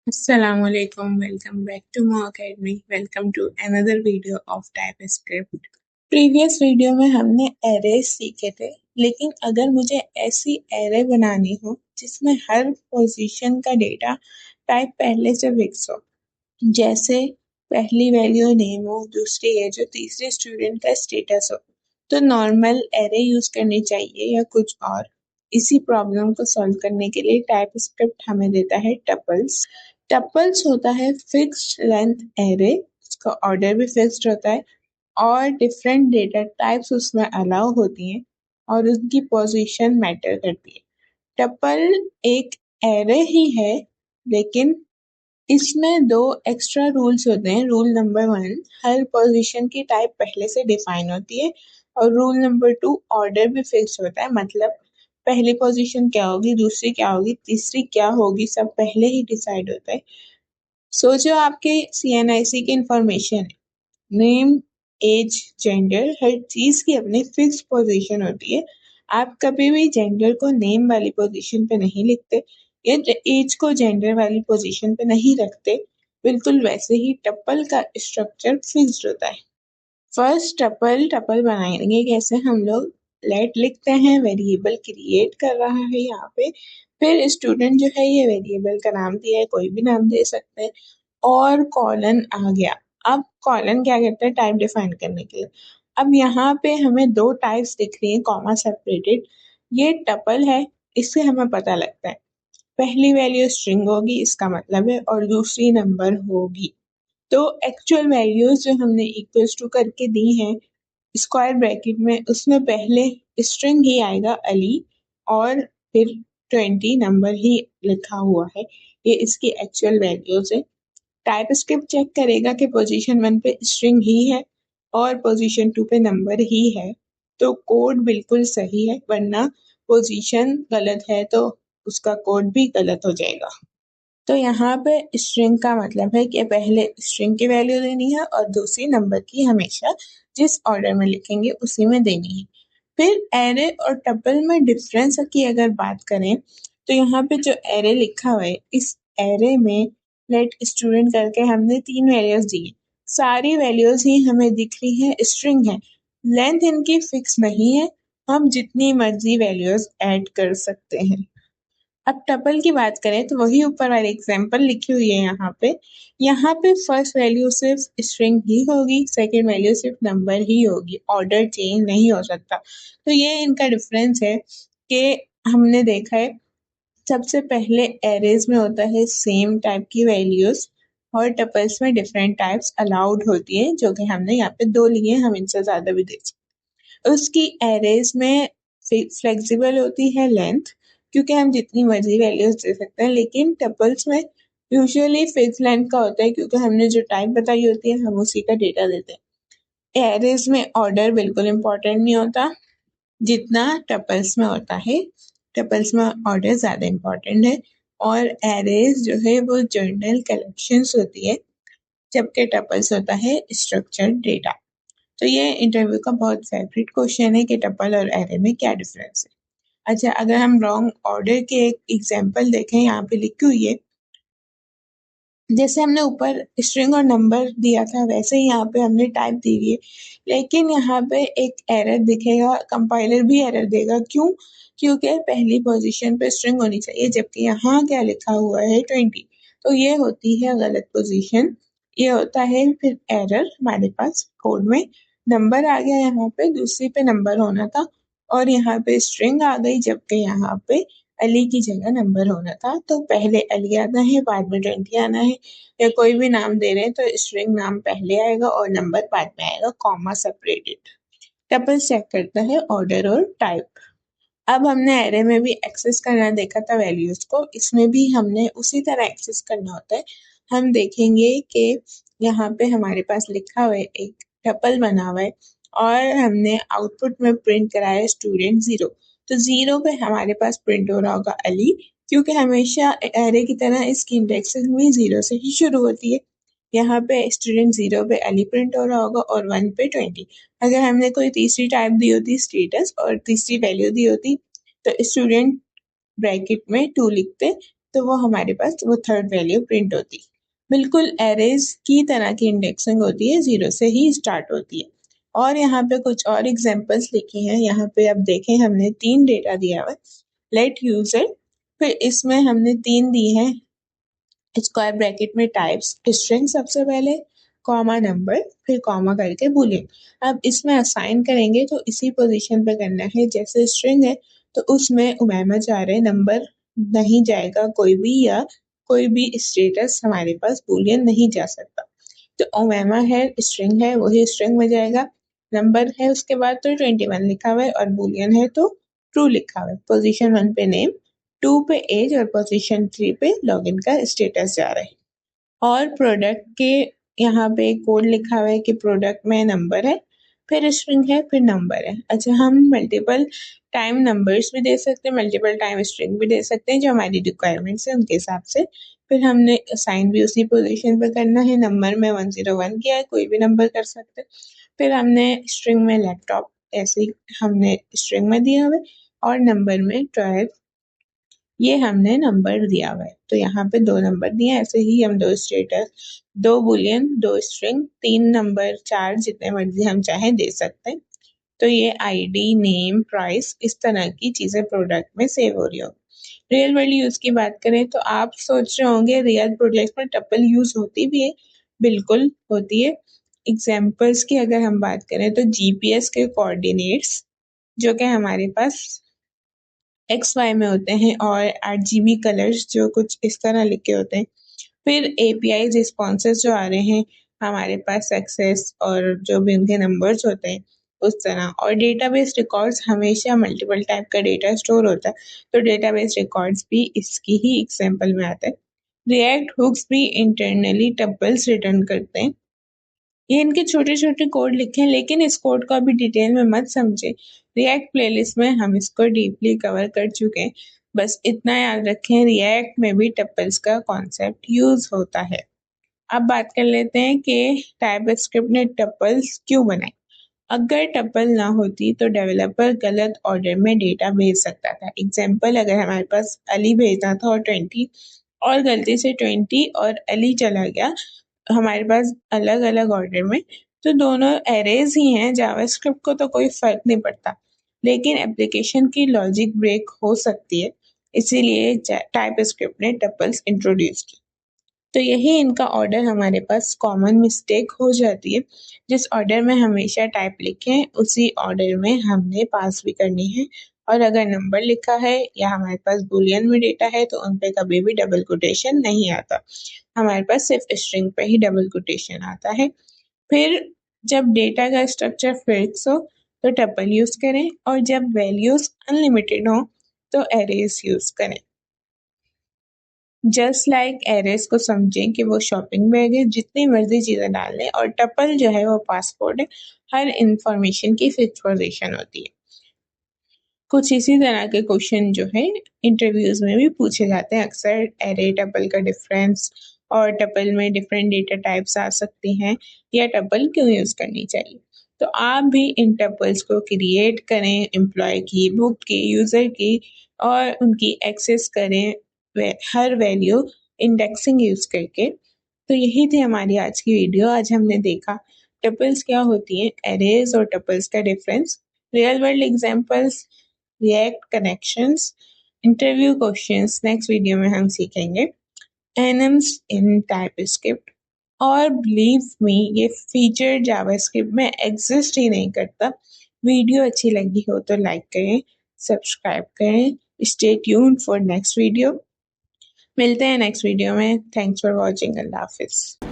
Assalamualaikum. Welcome back to Mo Academy. Welcome to another video of TypeScript. Previous video में हमने arrays सीखे थे, लेकिन अगर मुझे ऐसी एरे बनानी हो जिसमें हर पोजीशन का डेटा टाइप पहले से फिक्स हो, जैसे पहली वैल्यू नेम हो, दूसरी एज हो, तीसरे स्टूडेंट का स्टेटस हो, तो नॉर्मल एरे यूज करनी चाहिए या कुछ और। इसी प्रॉब्लम को सॉल्व करने के लिए टाइपस्क्रिप्ट हमें देता है टपल्स। टपल्स होता है फिक्स्ड लेंथ एरे, उसका ऑर्डर भी फिक्स्ड होता है और डिफरेंट डेटा टाइप्स उसमें अलाउ होती हैं और उनकी पोजीशन मैटर करती है। टपल एक एरे ही है, लेकिन इसमें दो एक्स्ट्रा रूल्स होते हैं। रूल नंबर 1, हर पोजीशन की टाइप पहले से डिफाइन होती है और रूल नंबर 2, ऑर्डर भी फिक्स होता है। मतलब पहली पोजीशन क्या होगी, दूसरी क्या होगी, तीसरी क्या होगी, सब पहले ही डिसाइड होता है। सोचो आपके CNIC की इंफॉर्मेशन है, नेम, एज, जेंडर, हर चीज की अपनी फिक्स पोजीशन होती है। आप कभी भी जेंडर को नेम वाली पोजीशन पे नहीं लिखते या एज को जेंडर वाली पोजीशन पे नहीं रखते। बिल्कुल वैसे ही टपल का स्ट्रक्चर फिक्स्ड होता है। फर्स्ट टपल बनाएंगे कैसे हम लोग। लेट लिखते हैं, वेरिएबल क्रिएट कर रहा है यहाँ पे। फिर स्टूडेंट जो है ये वेरिएबल का नाम दिया है, कोई भी नाम दे सकते हैं और कॉलन आ गया। अब कॉलन क्या करता है, टाइप डिफाइन करने के लिए। अब यहाँ पे हमें दो टाइप्स दिख रही है कॉमा सेपरेटेड। ये टपल है, इससे हमें पता लगता है पहली वैल्यू स्ट्रिंग होगी, इसका मतलब है, और दूसरी नंबर होगी। तो एक्चुअल वैल्यूज जो हमने इक्वल्स टू करके दी हैं स्क्वायर ब्रैकेट में, उसमें पहले स्ट्रिंग ही आएगा अली और फिर 20 नंबर ही लिखा हुआ है। ये इसकी एक्चुअल वैल्यूज है। टाइपस्क्रिप्ट चेक करेगा कि पोजीशन 1 पे स्ट्रिंग ही है और पोजीशन 2 पे नंबर ही है, तो कोड बिल्कुल सही है, वरना पोजीशन गलत है तो उसका कोड भी गलत हो जाएगा। तो यहाँ पे स्ट्रिंग का मतलब है कि पहले स्ट्रिंग की वैल्यू देनी है और दूसरी नंबर की, हमेशा जिस ऑर्डर में लिखेंगे उसी में देनी है। फिर एरे और टपल में डिफरेंस की अगर बात करें तो यहाँ पे जो एरे लिखा हुआ है, इस एरे में लेट स्टूडेंट करके हमने 3 वैल्यूज दी है। सारी वैल्यूज ही हमें दिख रही है स्ट्रिंग है, लेंथ इनकी फिक्स नहीं है, हम जितनी मर्जी वैल्यूज ऐड कर सकते हैं। अब टपल की बात करें तो वही ऊपर वाली एग्जांपल लिखी हुई है यहाँ पे फर्स्ट वैल्यू सिर्फ स्ट्रिंग ही होगी, सेकंड वैल्यू सिर्फ नंबर ही होगी, ऑर्डर चेंज नहीं हो सकता। तो ये इनका डिफरेंस है कि हमने देखा है सबसे पहले एरेज में होता है सेम टाइप की वैल्यूज और टपल्स में डिफरेंट टाइप्स अलाउड होती है, जो कि हमने यहाँ पे 2 लिए, हम इनसे ज्यादा भी दे सकते। उसकी एरेज में फ्लेक्सिबल होती है लेंथ, क्योंकि हम जितनी मर्जी वैल्यूज दे सकते हैं, लेकिन टपल्स में यूजुअली फिक्स लेंथ का होता है, क्योंकि हमने जो टाइप बताई होती है हम उसी का डेटा देते हैं। एरेज में ऑर्डर बिल्कुल इम्पोर्टेंट नहीं होता जितना टपल्स में होता है। टपल्स में ऑर्डर ज्यादा इम्पोर्टेंट है और एरेज जो है वो जर्नल कलेक्शंस होती है, जबकि टपल्स होता है स्ट्रक्चर्ड डेटा। तो ये इंटरव्यू का बहुत फेवरेट क्वेश्चन है कि टपल और एरे में क्या डिफरेंस है। अच्छा, अगर हम रॉन्ग ऑर्डर के एक एग्जांपल देखें, यहाँ पे लिखी हुई है, जैसे हमने ऊपर स्ट्रिंग और नंबर दिया था वैसे ही यहाँ पे हमने टाइप दी हुई है, लेकिन यहाँ पे एक एरर दिखेगा, कंपाइलर भी एरर देगा। क्यों? क्योंकि पहली पोजीशन पे स्ट्रिंग होनी चाहिए, जबकि यहाँ क्या लिखा हुआ है 20, तो ये होती है गलत पोजीशन। ये होता है फिर एरर हमारे पास कोड में। नंबर आ गया यहाँ पे, दूसरी पे नंबर होना था और यहाँ पे स्ट्रिंग आ गई, जबकि यहाँ पे अली की जगह नंबर होना था। तो पहले अली आना है, बाद में 20 आना है, या कोई भी नाम दे रहे हैं तो स्ट्रिंग नाम पहले आएगा और नंबर बाद में आएगा, कॉमा सेपरेटेड। टपल चेक करता है ऑर्डर और टाइप। अब हमने एरे में भी एक्सेस करना देखा था वैल्यूज को, इसमें भी हमने उसी तरह एक्सेस करना होता है। हम देखेंगे कि यहाँ पे हमारे पास लिखा हुआ है, एक टपल बना हुआ है और हमने आउटपुट में प्रिंट कराया है स्टूडेंट 0। तो 0 पे हमारे पास प्रिंट हो रहा होगा अली, क्योंकि हमेशा एरे की तरह इसकी इंडेक्सिंग भी 0 से ही शुरू होती है। यहाँ पे स्टूडेंट 0 पे अली प्रिंट हो रहा होगा और 1 पे 20। अगर हमने कोई तीसरी टाइप दी होती स्टेटस और तीसरी वैल्यू दी होती तो स्टूडेंट ब्रैकेट में 2 लिखते, तो वो हमारे पास वो थर्ड वैल्यू प्रिंट होती है। बिल्कुल एरेज की तरह की इंडेक्सिंग होती है, 0 से ही स्टार्ट होती है। और यहाँ पे कुछ और एग्जांपल्स लिखी हैं। यहाँ पे अब देखें, हमने 3 डेटा दिया हुआ है, लेट यूजर, फिर इसमें हमने 3 दी हैं स्क्वायर ब्रैकेट में टाइप्स, स्ट्रिंग सबसे पहले, कॉमा नंबर, फिर कॉमा करके बूलियन। अब इसमें असाइन करेंगे तो इसी पोजीशन पे करना है। जैसे स्ट्रिंग है तो उसमें उमैमा जा रहे, नंबर नहीं जाएगा कोई भी, या कोई भी स्टेटस हमारे पास बूलियन नहीं जा सकता। तो उमैमा है, स्ट्रिंग है, वही स्ट्रिंग में जाएगा। नंबर है उसके बाद तो 21 लिखा हुआ है, और बूलियन है तो ट्रू लिखा हुआ है। पोजीशन 1 पे नेम, 2 पे एज, और पोजीशन 3 पे लॉगिन का स्टेटस जा रहा है। और प्रोडक्ट के यहाँ पे कोड लिखा हुआ है कि प्रोडक्ट में नंबर है, फिर स्ट्रिंग है, फिर नंबर है। अच्छा, हम मल्टीपल टाइम नंबर्स भी दे सकते हैं, मल्टीपल टाइम स्ट्रिंग भी दे सकते हैं, जो हमारी रिक्वायरमेंट्स है उनके हिसाब से। फिर हमने साइन भी उसी पोजीशन पे करना है। नंबर में 101 किया है, कोई भी नंबर कर सकते हैं। फिर हमने स्ट्रिंग में लैपटॉप, ऐसे ही हमने स्ट्रिंग में दिया हुआ है, और नंबर में 12 ये हमने नंबर दिया हुआ है। तो यहाँ पे 2 नंबर दिए हैं। ऐसे ही हम 2 स्टेटस, 2 बूलियन, 2 स्ट्रिंग, 3 नंबर, 4 जितने मर्जी हम चाहें दे सकते हैं। तो ये आईडी, नेम, प्राइस, इस तरह की चीजें प्रोडक्ट में सेव हो रही हो। रियल वर्ल्ड यूज की बात करें तो आप सोच रहे होंगे रियल प्रोडक्ट में टपल यूज होती भी है। बिल्कुल होती है। एग्जाम्पल्स की अगर हम बात करें तो जीपीएस के कोऑर्डिनेट्स, जो कि हमारे पास एक्स वाई में होते हैं, और आरजीबी कलर्स जो कुछ इस तरह लिखे होते हैं। फिर एपीआई रिस्पॉन्सेज जो आ रहे हैं हमारे पास, सक्सेस और जो भी उनके नंबर्स होते हैं उस तरह। और डेटाबेस रिकॉर्ड्स, हमेशा मल्टीपल टाइप का डेटा स्टोर होता है, तो डेटाबेस रिकॉर्ड्स भी इसकी ही एग्जाम्पल में आता है। रिएक्ट हुक्स भी इंटरनली टपल्स रिटर्न करते हैं। ये इनके छोटे छोटे कोड लिखे हैं, लेकिन इस कोड को अभी डिटेल में मत समझे। रिएक्ट प्लेलिस्ट में हम इसको डीपली कवर कर चुके हैं। बस इतना याद रखें, रिएक्ट में भी टपल्स का कॉन्सेप्ट यूज होता है। अब बात कर लेते हैं कि टाइपस्क्रिप्ट ने टपल्स क्यों बनाए। अगर टपल ना होती तो डेवलपर गलत ऑर्डर में डेटा भेज सकता था। एग्जाम्पल, अगर हमारे पास अली भेजना था और 20, और गलती से 20 और अली चला गया हमारे पास अलग अलग ऑर्डर में, तो दोनों एरेज ही हैं। जावास्क्रिप्ट को तो कोई फर्क नहीं पड़ता, लेकिन एप्लीकेशन की लॉजिक ब्रेक हो सकती है, इसीलिए टाइपस्क्रिप्ट ने टपल्स इंट्रोड्यूस की। तो यही इनका ऑर्डर हमारे पास कॉमन मिस्टेक हो जाती है। जिस ऑर्डर में हमेशा टाइप लिखें उसी ऑर्डर में हमने पास भी करनी है। और अगर नंबर लिखा है या हमारे पास बुलियन में डेटा है तो उन पे कभी भी डबल कोटेशन नहीं आता। हमारे पास सिर्फ स्ट्रिंग पे ही डबल कोटेशन आता है। फिर जब डेटा का स्ट्रक्चर फिक्स हो तो टपल यूज करें, और जब वैल्यूज अनलिमिटेड हो तो एरेज यूज करें। जस्ट लाइक एरेज को समझें कि वो शॉपिंग बैग है, जितनी मर्जी चीजें डाल लें, और टपल जो है वो पासपोर्ट है, हर इंफॉर्मेशन की फिक्स पोजीशन होती है। कुछ इसी तरह के क्वेश्चन जो है इंटरव्यूज में भी पूछे जाते हैं अक्सर। एरे टपल का डिफरेंस, और टपल में डिफरेंट डेटा टाइप्स आ सकती हैं, या टपल क्यों यूज करनी चाहिए। तो आप भी इन टपल्स को क्रिएट करें, एम्प्लॉय की, बुक की, यूजर की, और उनकी एक्सेस करें हर वैल्यू इंडेक्सिंग यूज करके। तो यही थी हमारी आज की वीडियो। आज हमने देखा टपल्स क्या होती हैं, एरेज और टपल्स का difference, real world examples, react connections, interview questions. Next video में हम सीखेंगे एनम्स इन टाइपस्क्रिप्ट। और बिलीव मी, ये फीचर जावास्क्रिप्ट में एग्जिस्ट ही नहीं करता। वीडियो अच्छी लगी हो तो लाइक करें, सब्सक्राइब करें। Stay tuned for next video. मिलते हैं नेक्स्ट वीडियो में। Thanks for watching. Allah Hafiz.